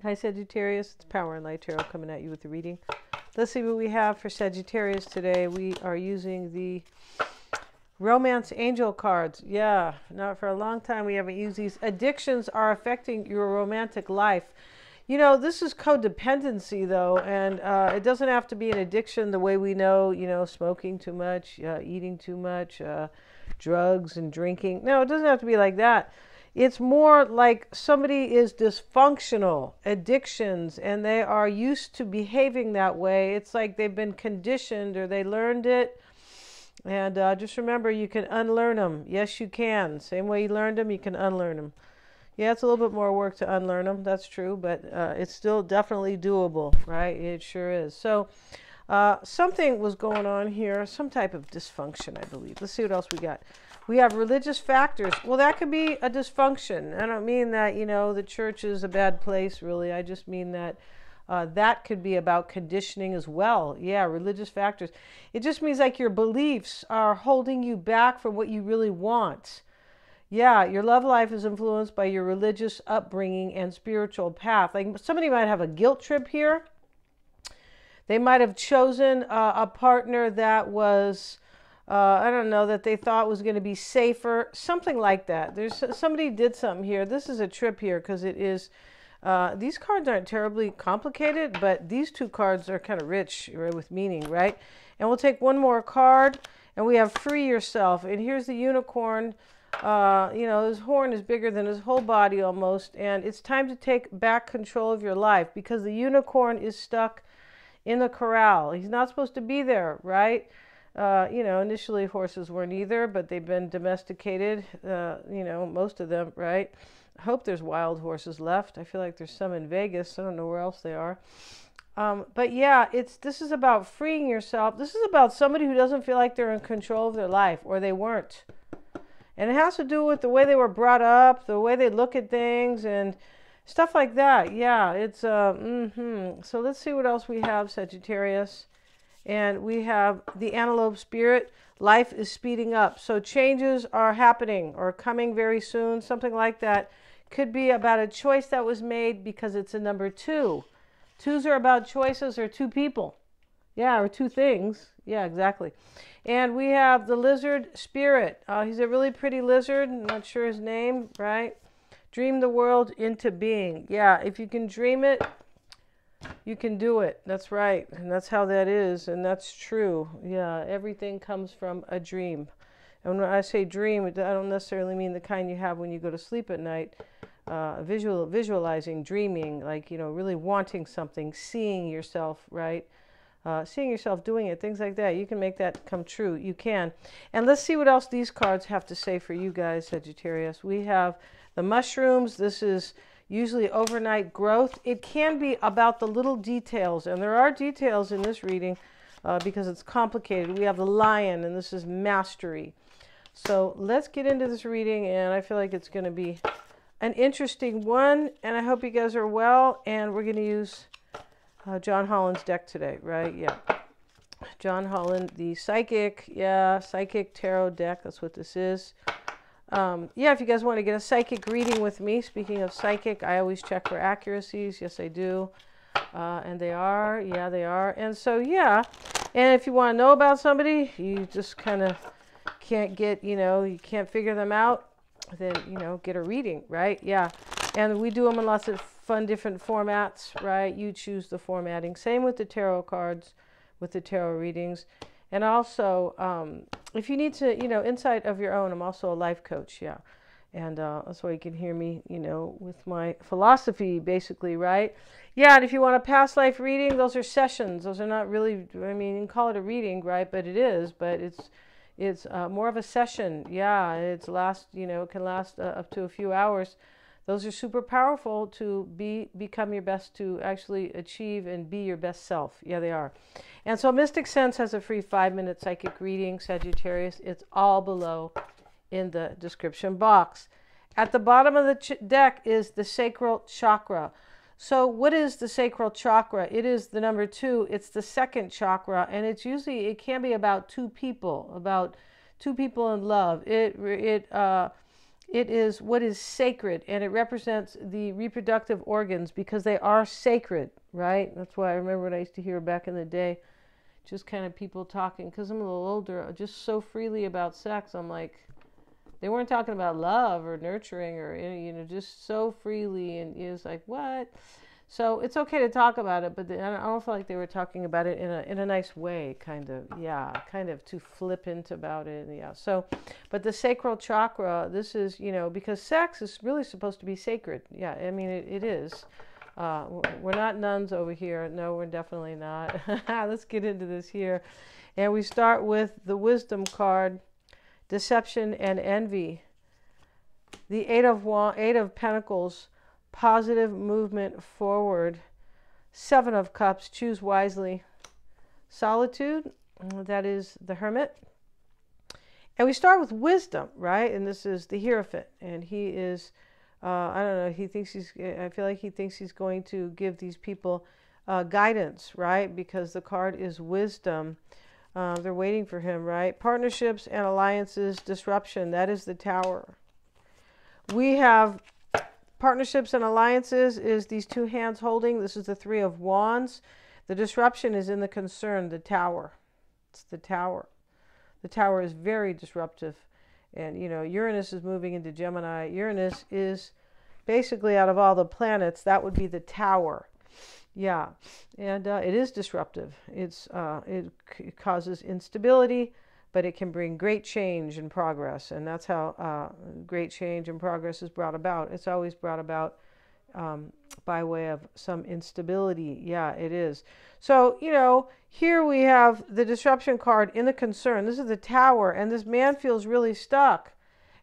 Hi Sagittarius, it's Power and Light Tarot coming at you with the reading. Let's see what we have for Sagittarius today. We are using the Romance Angel cards. Yeah, not for a long time we haven't used these. Addictions are affecting your romantic life. You know, this is codependency though, and it doesn't have to be an addiction the way we know, smoking too much, eating too much, drugs and drinking. No, it doesn't have to be like that. It's more like somebody is dysfunctional, addictions, and they are used to behaving that way. It's like they've been conditioned or they learned it. And just remember, you can unlearn them. Yes, you can. Same way you learned them, you can unlearn them. Yeah, it's a little bit more work to unlearn them. That's true, but it's still definitely doable, right? It sure is. So something was going on here, some type of dysfunction, I believe. Let's see what else we got. We have religious factors. Well, that could be a dysfunction. I don't mean that, the church is a bad place, really. I just mean that that could be about conditioning as well. Yeah, religious factors. It just means like your beliefs are holding you back from what you really want. Yeah, your love life is influenced by your religious upbringing and spiritual path. Like somebody might have a guilt trip here. They might have chosen a partner that was, I don't know, that they thought was going to be safer. Something like that. Somebody did something here. This is a trip here because it is, these cards aren't terribly complicated, but these two cards are kind of rich, right, with meaning, right? And we'll take one more card, and we have free yourself. And here's the unicorn. His horn is bigger than his whole body almost, and it's time to take back control of your life because the unicorn is stuck in the corral. He's not supposed to be there, right? Initially horses weren't either, but they've been domesticated, most of them, right? I hope there's wild horses left. I feel like there's some in Vegas. I don't know where else they are. But yeah, this is about freeing yourself. This is about somebody who doesn't feel like they're in control of their life, or they weren't. And it has to do with the way they were brought up, the way they look at things, and stuff like that. Yeah, it's, So let's see what else we have, Sagittarius. And we have the antelope spirit. Life is speeding up. So changes are happening or coming very soon, something like that. Could be about a choice that was made because it's a number 2. 2s are about choices or 2 people. Yeah, or 2 things. Yeah, exactly. And we have the lizard spirit. He's a really pretty lizard. I'm not sure his name, right? Dream the world into being. Yeah, if you can dream it, you can do it. That's right. And that's how that is. And that's true. Yeah, everything comes from a dream. And when I say dream, I don't necessarily mean the kind you have when you go to sleep at night. Visualizing, dreaming, like, really wanting something, seeing yourself, right? Seeing yourself doing it, things like that. You can make that come true. You can. And let's see what else these cards have to say for you guys, Sagittarius. We have the mushrooms. This is usually overnight growth. It can be about the little details, and there are details in this reading because it's complicated. We have the lion, and this is mastery. So let's get into this reading, and I feel like it's going to be an interesting one, and I hope you guys are well, and we're going to use John Holland's deck today, right? Yeah. John Holland, the psychic, psychic tarot deck. That's what this is. If you guys want to get a psychic reading with me, speaking of psychic, I always check for accuracies. Yes, I do. And they are. Yeah, they are. And so, yeah. And if you want to know about somebody, you just kind of can't get, you can't figure them out, then, get a reading, right? Yeah. And we do them in lots of fun, different formats, right? You choose the formatting. Same with the tarot cards, with the tarot readings. And also, if you need to, insight of your own, I'm also a life coach, yeah. And that's why you can hear me, with my philosophy, basically, right? Yeah, and if you want a past life reading, those are sessions. Those are not really, you can call it a reading, right? But it is, but it's more of a session. Yeah, it can last up to a few hours. Those are super powerful to become your best, to actually achieve and be your best self. Yeah, they are. And so Mystic Sense has a free 5-minute psychic reading, Sagittarius. It's all below in the description box. At the bottom of the deck is the sacral chakra. So what is the sacral chakra? It is the number 2. It's the second chakra, and it can be about 2 people, in love. It is what is sacred, and it represents the reproductive organs because they are sacred, right? That's why I remember what I used to hear back in the day, just kind of people talking, because I'm a little older, just so freely about sex. I'm like, they weren't talking about love or nurturing or, just so freely. And it was like, what? So it's okay to talk about it, but I don't feel like they were talking about it in a nice way, kind of, yeah, kind of too flippant about it, yeah. So, but the sacral chakra, this is, because sex is really supposed to be sacred, yeah. I mean, it is. We're not nuns over here. No, we're definitely not. Let's get into this here, and we start with the Wisdom card, deception and envy. The Eight of Pentacles. Positive movement forward. Seven of Cups, choose wisely. Solitude, that is the Hermit. And we start with wisdom, right? And this is the Hierophant. And he is, I don't know, I feel like he thinks he's going to give these people guidance, right? Because the card is wisdom. They're waiting for him, right? Partnerships and alliances, disruption, that is the Tower. We have partnerships and alliances is these two hands holding. This is the Three of Wands. The disruption is in the concern, the Tower. It's the Tower. The Tower is very disruptive. And, Uranus is moving into Gemini. Uranus is basically, out of all the planets, that would be the Tower. Yeah. And it is disruptive. It causes instability, but it can bring great change and progress. And that's how great change and progress is brought about. It's always brought about by way of some instability. Yeah, it is. So, here we have the disruption card in the concern. This is the Tower, and this man feels really stuck.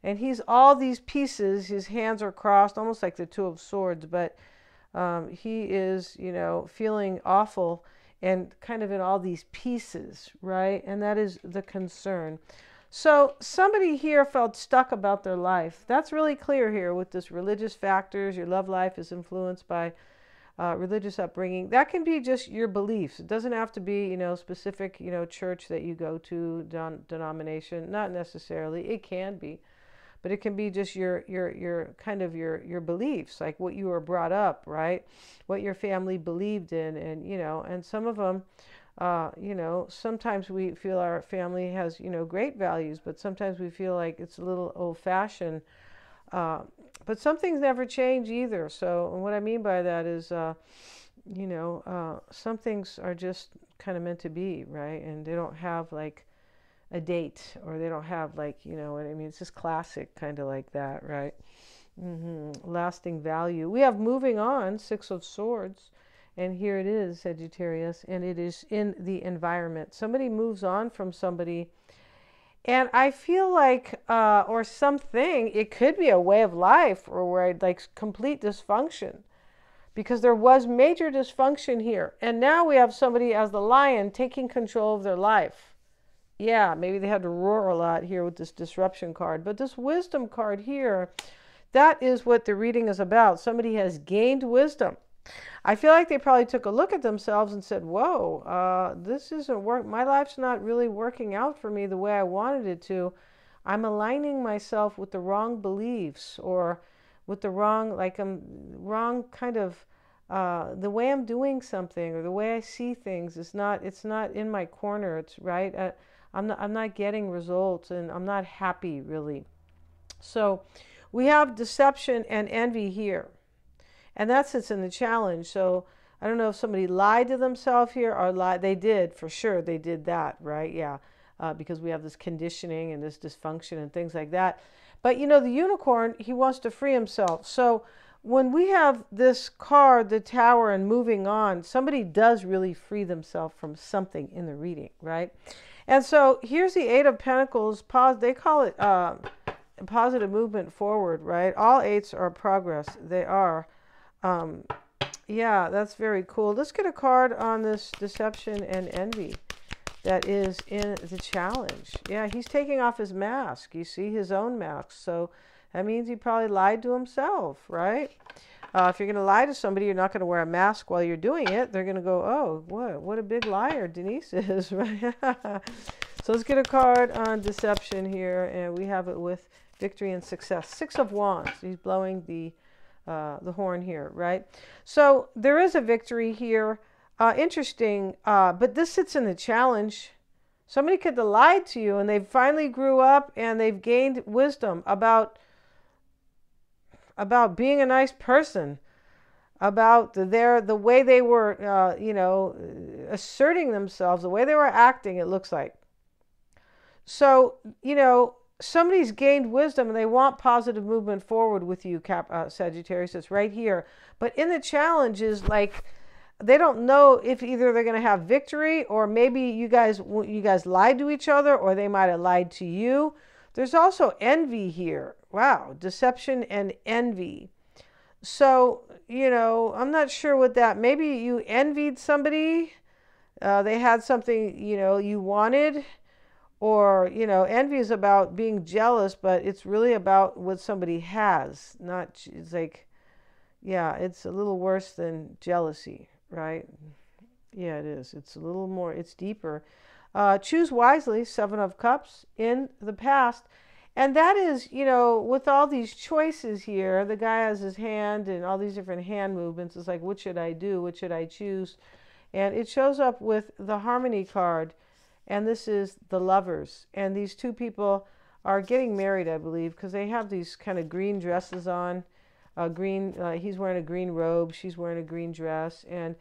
And he's all these pieces. His hands are crossed, almost like the Two of Swords, but he is, feeling awful and kind of in all these pieces, right? And that is the concern. So somebody here felt stuck about their life. That's really clear here with this religious factors. Your love life is influenced by religious upbringing. That can be just your beliefs. It doesn't have to be, specific, church that you go to, denomination. Not necessarily. It can be. But it can be just your kind of your beliefs, like what you were brought up, right? What your family believed in, and and some of them, sometimes we feel our family has great values, but sometimes we feel like it's a little old-fashioned. But some things never change either. So what I mean by that is, some things are just kind of meant to be, right? And they don't have like a date, or they don't have like, what I mean? It's just classic, kind of like that, right? Lasting value. We have moving on, Six of Swords, and here it is, Sagittarius, and it is in the environment. Somebody moves on from somebody, and I feel like, or something, it could be a way of life, or where like complete dysfunction, because there was major dysfunction here, and now we have somebody as the Lion taking control of their life. Yeah, maybe they had to roar a lot here with this disruption card. But this wisdom card here, that is what the reading is about. Somebody has gained wisdom. I feel like they probably took a look at themselves and said, whoa, this isn't work. My life's not really working out for me the way I wanted it to. I'm aligning myself with the wrong beliefs, or with the wrong, wrong kind of, the way I'm doing something, or the way I see things it's not in my corner. It's right. I'm not getting results, and I'm not happy, really. So we have deception and envy here, and that sits in the challenge. So I don't know if somebody lied to themselves here, or they did, for sure they did that, right? Yeah, because we have this conditioning and this dysfunction and things like that. But the unicorn, he wants to free himself. So when we have this card, the Tower, and moving on, somebody does really free themselves from something in the reading, right? And so here's the Eight of Pentacles. They call it positive movement forward, right? All eights are progress. They are. Yeah, that's very cool. Let's get a card on this deception and envy that is in the challenge. Yeah, he's taking off his mask. You see, his own mask. So that means he probably lied to himself, right? If you're going to lie to somebody, you're not going to wear a mask while you're doing it. They're going to go, oh, what a big liar Denise is, right? So let's get a card on deception here, and we have it with victory and success. Six of Wands. He's blowing the horn here, right? So there is a victory here. Interesting, but this sits in the challenge. Somebody could have lied to you, and they finally grew up and they've gained wisdom about being a nice person, about the way they were, asserting themselves, the way they were acting. It looks like. So somebody's gained wisdom and they want positive movement forward with you, Sagittarius. It's right here. But in the challenge is like they don't know if either they're going to have victory, or maybe you guys lied to each other, or they might have lied to you. There's also envy here. Wow, deception and envy. So, I'm not sure what that, maybe you envied somebody. They had something, you wanted. Or, envy is about being jealous, but it's really about what somebody has. It's like, yeah, it's a little worse than jealousy, right? Yeah, it is. It's a little more, it's deeper. Choose wisely, Seven of Cups in the past. And that is, with all these choices here, the guy has his hand and all these different hand movements. It's like, what should I do? What should I choose? And it shows up with the Harmony card. And this is the Lovers. And these two people are getting married, I believe, because they have these kind of green dresses on. He's wearing a green robe. She's wearing a green dress. And,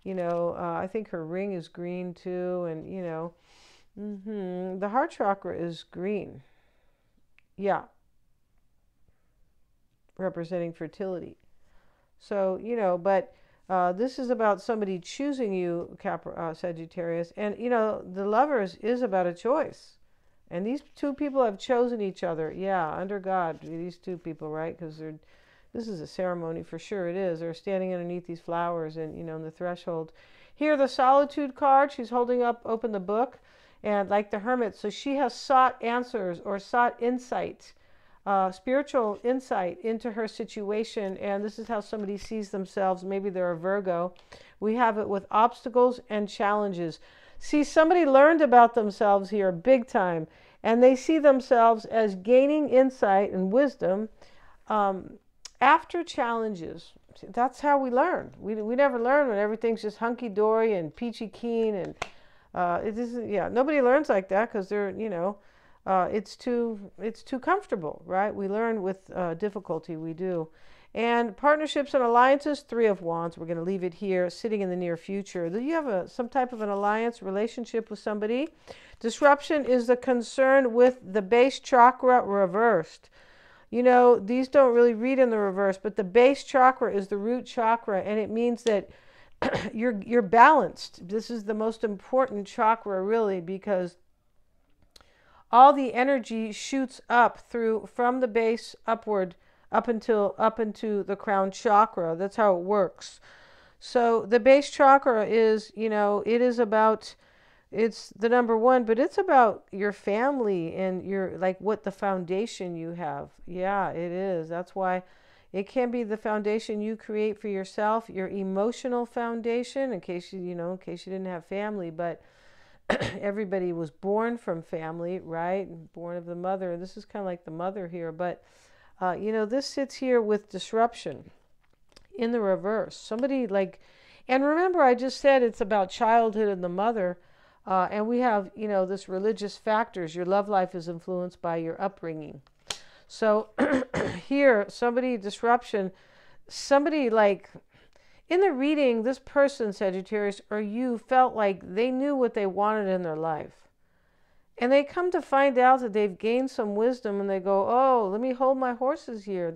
I think her ring is green too. And, the heart chakra is green. Yeah. Representing fertility. So, but this is about somebody choosing you, Sagittarius. And, the Lovers is about a choice. And these two people have chosen each other. Yeah, under God, these two people, right? Because this is a ceremony for sure. It is. They're standing underneath these flowers and, in the threshold. Here, the Solitude card, she's holding up, open the book. And like the Hermit, so she has sought answers or sought insight. Spiritual insight into her situation, and this is how somebody sees themselves. Maybe they're a Virgo. We have it with obstacles and challenges. See, somebody learned about themselves here big time, and they see themselves as gaining insight and wisdom after challenges. That's how we learn. We never learn when everything's just hunky-dory and peachy keen, and it isn't. Yeah, nobody learns like that because they're, it's too comfortable, right? We learn with difficulty, we do. And partnerships and alliances, Three of Wands. We're going to leave it here, sitting in the near future. Do you have some type of an alliance, relationship with somebody? Disruption is the concern with the base chakra reversed. These don't really read in the reverse, but the base chakra is the root chakra, and it means that you're balanced. This is the most important chakra, really, because all the energy shoots up from the base upward up into the crown chakra. That's how it works. So the base chakra is, it is about, it's the number one, but it's about your family and your, like, what the foundation you have. Yeah, it is. That's why it can be the foundation you create for yourself, your emotional foundation, in case you didn't have family, but everybody was born from family, right? Born of the mother. This is kind of like the mother here. But, this sits here with disruption in the reverse. Somebody and remember I just said it's about childhood and the mother. And we have, this religious factors. Your love life is influenced by your upbringing. So here, disruption, in the reading, this person, Sagittarius, or you, felt like they knew what they wanted in their life. And they come to find out that they've gained some wisdom, and they go, oh, let me hold my horses here.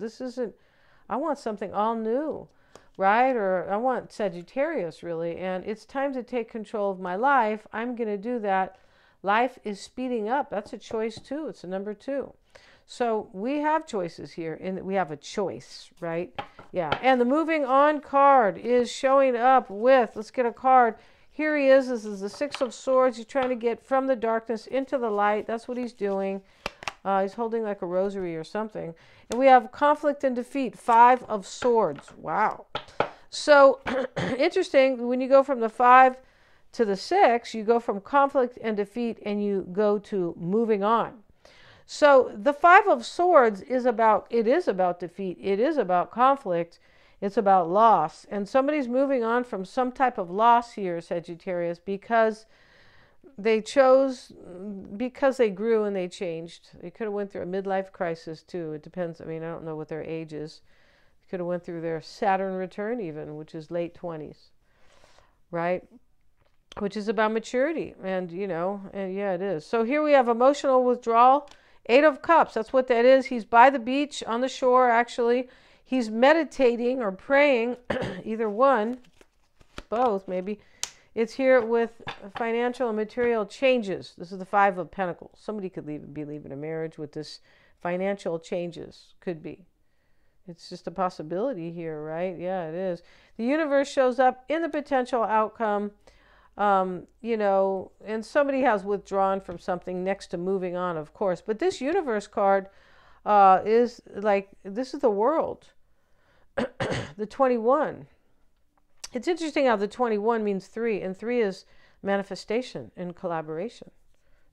I want something all new, right? Or I want Sagittarius, really. And it's time to take control of my life. I'm going to do that. Life is speeding up. That's a choice, too. It's a number 2. So we have choices here, and we have a choice, right? Yeah, and the moving on card is showing up with, let's get a card. Here he is. This is the Six of Swords. He's trying to get from the darkness into the light. That's what he's doing. He's holding like a rosary or something. And we have conflict and defeat, Five of Swords. Wow. So interesting, when you go from the 5 to the 6, you go from conflict and defeat and you go to moving on. So the Five of Swords is about, it is about defeat. It is about conflict. It's about loss. And somebody's moving on from some type of loss here, Sagittarius, because they chose, because they grew and they changed. They could have went through a midlife crisis too. It depends. I mean, I don't know what their age is. They could have went through their Saturn return even, which is late 20s, right? Which is about maturity. And, you know, and yeah, it is. So here we have emotional withdrawal. Eight of Cups, that's what that is. He's by the beach, on the shore, actually. He's meditating or praying, either one, both maybe. It's here with financial and material changes. This is the Five of Pentacles. Somebody could be leaving a marriage with this financial changes. Could be. It's just a possibility here, right? Yeah, it is. The universe shows up in the potential outcome. You know, and somebody has withdrawn from something next to moving on, of course. But this universe card is like, this is the world. The 21. It's interesting how the 21 means 3, and 3 is manifestation and collaboration,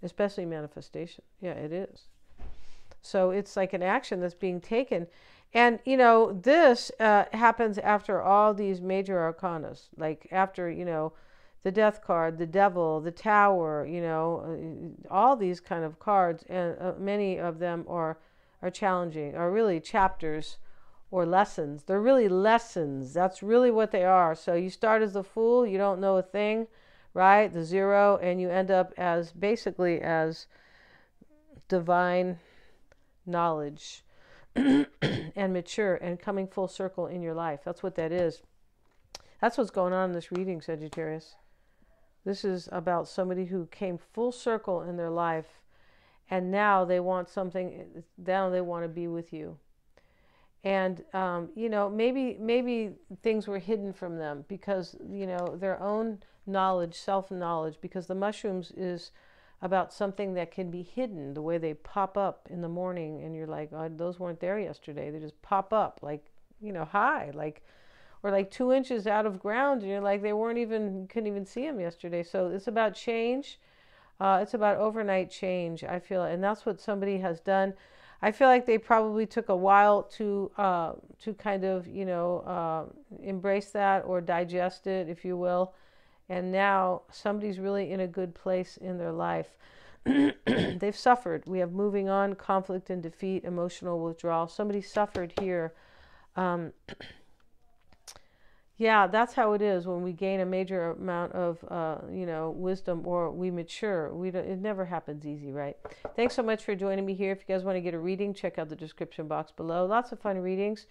especially manifestation. Yeah, it is. So it's like an action that's being taken. And, you know, this happens after all these major arcanas, like after, you know, the Death card, the Devil, the Tower, you know, all these kind of cards, and many of them are challenging, are really chapters or lessons. They're really lessons. That's really what they are. So you start as the Fool, you don't know a thing, right? The 0, and you end up as basically as divine knowledge and mature and coming full circle in your life. That's what that is. That's what's going on in this reading, Sagittarius. This is about somebody who came full circle in their life, and now they want something, now they want to be with you. And, you know, maybe things were hidden from them because, you know, their own knowledge, self-knowledge, because the mushrooms is about something that can be hidden, the way they pop up in the morning, and you're like, oh, those weren't there yesterday. They just pop up like, you know, high, like, or like 2 inches out of ground, and you're like, they weren't even, you couldn't even see them yesterday. So it's about change. It's about overnight change, I feel, and that's what somebody has done. I feel like they probably took a while to kind of, you know, embrace that or digest it, if you will. And now somebody's really in a good place in their life. They've suffered. We have moving on, conflict and defeat, emotional withdrawal. Somebody suffered here. Yeah, that's how it is when we gain a major amount of, you know, wisdom, or we mature. It never happens easy, right? Thanks so much for joining me here. If you guys want to get a reading, check out the description box below. Lots of fun readings.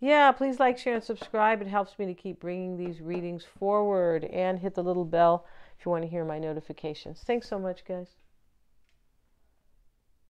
Yeah, please like, share, and subscribe. It helps me to keep bringing these readings forward. And hit the little bell if you want to hear my notifications. Thanks so much, guys.